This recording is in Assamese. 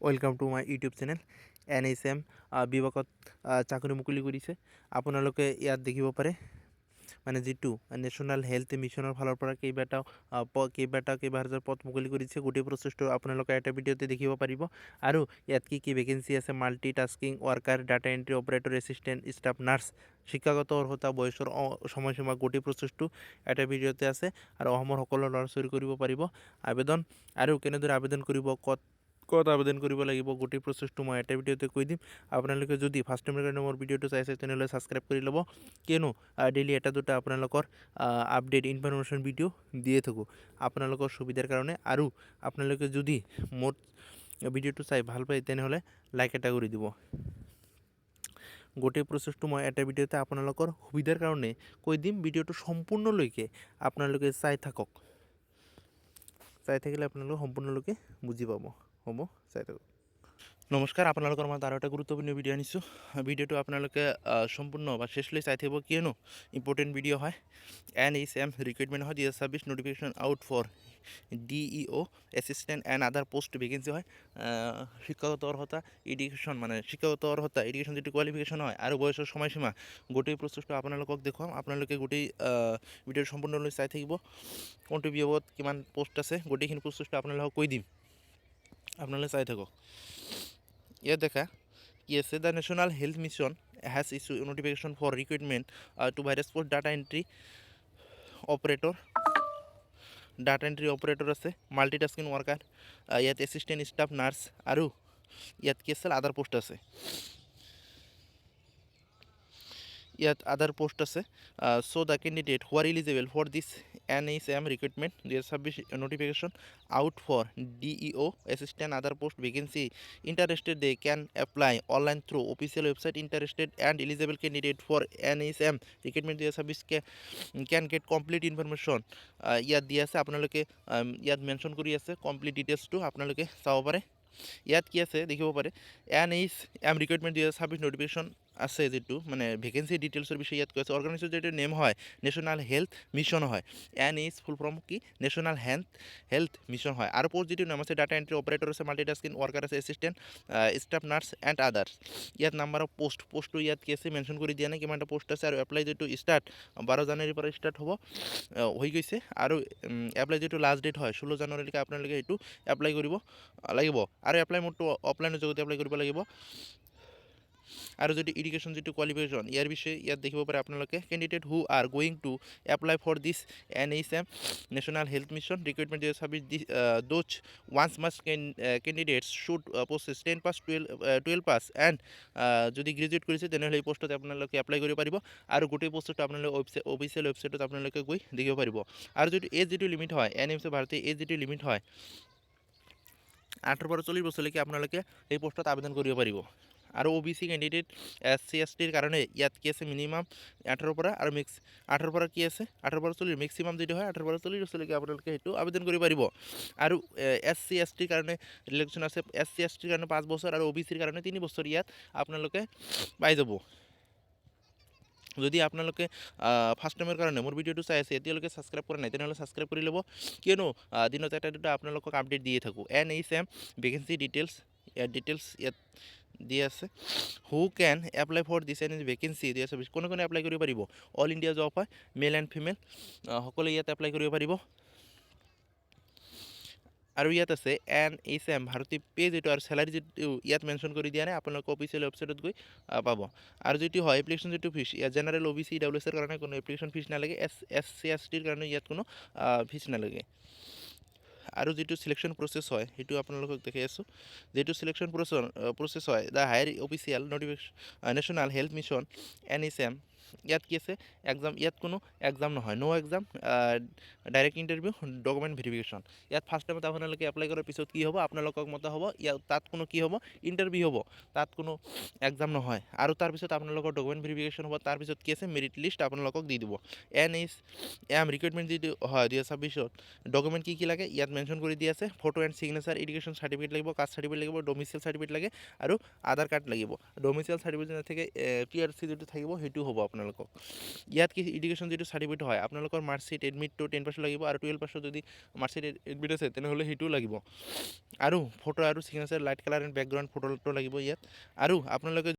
Welcome to my YouTube channel NHM বিভাগত চাকৰি মুকলি কৰিছে। আপোনালোকে ইয়াত দেখিব পাৰে মানে যিটো নেশ্যনেল হেল্থ মিছনৰ ফালৰ পৰা কেইবাহাজাৰ পদ মুকলি কৰিছে। গোটেই প্ৰচেছটো আপোনালোকে এটা ভিডিঅ'তে দেখিব পাৰিব। আৰু ইয়াত কি ভেকেঞ্চি আছে, multi tasking worker, data entry operator, assistant, staff nurse, শিক্ষাগত অৰ্হতা, বয়সৰ সময়সীমা, গোটেই প্ৰচেছটো এটা ভিডিঅ'তে আছে। আৰু অসমৰ সকলো ল'ৰা ছোৱালী কৰিব পাৰিব আবেদন। আৰু কেনেদৰে আবেদন কৰিব, ক'ত আবেদন কৰিব লাগিব, গোটেই প্ৰচেছটো মই এটা ভিডিঅ'তে কৈ দিম। আপোনালোকে যদি ফাৰ্ষ্ট টাইমৰ কাৰণে মোৰ ভিডিঅ'টো চাইছে তেনেহ'লে ছাবস্ক্ৰাইব কৰি ল'ব, কিয়নো ডেইলি এটা দুটা আপোনালোকৰ আপডেট ইনফৰমেশ্যন ভিডিঅ' দিয়ে থাকোঁ আপোনালোকৰ সুবিধাৰ কাৰণে। আৰু আপোনালোকে যদি মোৰ ভিডিঅ'টো চাই ভাল পায় তেনেহ'লে লাইক এটা কৰি দিব। গোটেই প্ৰচেছটো মই এটা ভিডিঅ'তে আপোনালোকৰ সুবিধাৰ কাৰণে কৈ দিম। ভিডিঅ'টো সম্পূৰ্ণলৈকে আপোনালোকে চাই থাকক। চাই থাকিলে আপোনালোকে সম্পূৰ্ণলৈকে বুজি পাব। হ'ব, চাই থাকক। নমস্কাৰ, আপোনালোকৰ মাজত আৰু এটা গুৰুত্বপূৰ্ণ ভিডিঅ' আনিছোঁ। ভিডিঅ'টো আপোনালোকে সম্পূৰ্ণ বা শেষলৈ চাই থাকিব, কিয়নো ইম্পৰ্টেণ্ট ভিডিঅ' হয়। NHM ৰিক্ৰুইটমেণ্ট হয় 2026 notification out for DEO assistant and other post vacancy হয়। শিক্ষাগত অৰ্হতা এডুকেশ্যন, মানে শিক্ষাগত অৰ্হতা এডুকেশ্যন যিটো কোৱালিফিকেশ্যন হয়, আৰু বয়সৰ সময়সীমা, গোটেই প্ৰচেছটো আপোনালোকক দেখুৱাম। আপোনালোকে গোটেই ভিডিঅ'টো সম্পূৰ্ণলৈ চাই থাকিব। কোনটো বিভাগত কিমান পোষ্ট আছে গোটেইখিনি প্ৰচেছটো আপোনালোকক কৈ দিম, আপোনালোকে চাই থাকক। ইয়াত দেখা কি আছে, the national health mission has issue notification for recruitment to various post data entry operator আছে, মাল্টিটাস্কিং ৱাৰ্কাৰ, ইয়াত এছিষ্টেণ্ট, ষ্টাফ নাৰ্ছ, আৰু ইয়াত কি আছে আদাৰ পোষ্ট আছে। ইয়াত আদাৰ পোষ্ট আছে। So' the candidate who are eligible for this NHM recruitment 2026 notification out for DEO assistant other post vacancy interested they can apply online through official website. Interested and eligible candidate for NHM recruitment 2026 can get complete information ইয়াত দিয়া আছে। আপোনালোকে ইয়াত মেনশ্যন কৰি আছে কমপ্লিট ডিটেইলছটো, আপোনালোকে চাব পাৰে। ইয়াত কি আছে দেখিব পাৰে, NHM ৰিক্ৰুইটমেণ্ট 2026 নটিফিকেশ্যন আছে, যিটো মানে ভেকেঞ্চি ডিটেইলছৰ বিষয়ে ইয়াত কৈ আছে। অৰ্গেনাইজেশ্যন যিটো নেম হয় নেশ্যনেল হেল্থ মিছন হয়। NH ফুল ফৰ্ম কি, নেশ্যনেল হেল্থ মিছন হয়। আৰু পোষ্ট যিটো নাম আছে ডাটা এণ্ট্ৰি অপাৰেটৰ আছে, মাল্টিটাস্কিং ৱাৰ্কাৰ আছে, assistant, staff nurse and others. ইয়াত নাম্বাৰ অফ পোষ্টটো ইয়াত কি আছে মেনশ্যন কৰি দিয়া নাই কিমানটা পোষ্ট আছে। আৰু এপ্লাই যিটো ষ্টাৰ্ট 12 জানুৱাৰীৰ পৰা ষ্টাৰ্ট হ'ব, হৈ গৈছে। আৰু এপ্লাই যিটো লাষ্ট ডেট হয় 16 জানুৱাৰীলৈকে আপোনালোকে সেইটো এপ্লাই কৰিব লাগিব। আৰু এপ্লাই মোডটো অফলাইনৰ জৰিয়তে এপ্লাই কৰিব লাগিব। আৰু যদি এডুকেশ্যন যিটো কোৱালিফিকেশ্যন ইয়াৰ বিষয়ে ইয়াত দেখিব পাৰে আপোনালোকে। Candidate who are going to apply for this NHM national health mission recruitment 2026 those ones must candidates should possess 10 pass 12 pass and যদি গ্ৰেজুৱেট কৰিছে তেনেহ'লে এই পোষ্টত আপোনালোকে এপ্লাই কৰিব পাৰিব। আৰু গোটেই পোষ্টটো আপোনালোকে অফিচিয়েল ৱেবছাইটত আপোনালোকে গৈ দেখিব পাৰিব। আৰু যদি এজ যিটো লিমিট হয়, NHM ভাৰতীয় এজ যিটো লিমিট হয় 18 পৰা 40 বছৰলৈকে আপোনালোকে এই পোষ্টত আবেদন কৰিব পাৰিব। আৰু OBC কেণ্ডিডেট SC STৰ কাৰণে ইয়াত কি আছে মিনিমাম 18 পৰা, আৰু 18 পৰা কি আছে 18 পৰা 40, মেক্সিমাম যিটো হয় 18 পৰা 40 বছৰলৈকে আপোনালোকে সেইটো আবেদন কৰিব পাৰিব। আৰু SC STৰ কাৰণে ৰিলেক্সন আছে, SC STৰ কাৰণে 5 বছৰ, আৰু OBCৰ কাৰণে 3 বছৰ ইয়াত আপোনালোকে পাই যাব। যদি আপোনালোকে ফাৰ্ষ্ট টাইমৰ কাৰণে মোৰ ভিডিঅ'টো চাই আছে এতিয়ালৈকে ছাবস্ক্ৰাইব কৰা নাই তেনেহ'লে ছাবস্ক্ৰাইব কৰি ল'ব, কিয়নো দিনত এটা দুটা আপোনালোকক আপডেট দিয়ে থাকোঁ। NHM ভেকেঞ্চি ডিটেইলছ ইয়াত দি আছে। Who can apply for this an vacancy 2026, কোনে এপ্লাই কৰিব পাৰিব। অল ইণ্ডিয়া জব হয়, মেল এণ্ড ফিমেল সকলোৱে ইয়াত এপ্লাই কৰিব পাৰিব। আৰু ইয়াত আছে NHM ভাৰতীয় পে যিটো আৰু চেলাৰী যিটো ইয়াত মেনশ্যন কৰি দিয়া নাই, আপোনালোকে অফিচিয়েল ৱেবছাইটত গৈ পাব। আৰু যিটো হয় এপ্লিকেশ্যন যিটো ফিজ, ইয়াত জেনেৰেল OBC WSৰ কাৰণে কোনো এপ্লিকেশ্যন ফিজ নালাগে। SC STৰ কাৰণে ইয়াত কোনো ফিজ নালাগে। আৰু যিটো চিলেকশ্যন প্ৰচেছ হয় সেইটো আপোনালোকক দেখাই আছোঁ। যিটো চিলেকশ্যন প্ৰচেছ হয়, the higher official notification national health mission NHM, ইয়াত কি আছে এক্সাম, ইয়াত কোনো এক্সাম নহয়, no' exam, direct interview, document verification. ইয়াত ফাৰ্ষ্ট টাইমত আপোনালোকে এপ্লাই কৰাৰ পিছত কি হ'ব, আপোনালোকক মতা হ'ব, তাত কোনো কি হ'ব ইণ্টাৰভিউ হ'ব, তাত কোনো এক্সাম নহয়। আৰু তাৰপিছত আপোনালোকৰ ডকুমেণ্ট ভেৰিফিকেশ্যন হ'ব, তাৰপিছত কি আছে মেৰিট লিষ্ট আপোনালোকক দি দিব। NHM ৰিক্ৰুইটমেণ্ট যিটো হয় 2026 ডকুমেণ্ট কি লাগে ইয়াত মেনশ্যন কৰি দিয়া আছে। Photo and signature, education certificate লাগিব, কাষ্ট চাৰ্টিফিকেট লাগিব, ডমিচিয়েল চাৰ্টিফিকেট লাগে, আৰু আধাৰ কাৰ্ড লাগিব। ডমিচিয়েল চাৰ্টিফিকেট নাথাকে PRC যিটো থাকিব সেইটো হ'ব আপোনাৰ। আপোনালোকক। ইয়াত কি এডুকেশ্যন যিটো চাৰ্টিফিকেট হয় আপোনালোকৰ মাৰ্কশ্বিট এডমিটটো 10% লাগিব আৰু 12% যদি মাৰ্কশ্বিট এডমিট আছে তেনেহ'লে সেইটোও লাগিব আৰু ফটো আৰু signature light colour and background ফটোটো লাগিব ইয়াত আৰু আপোনালোকে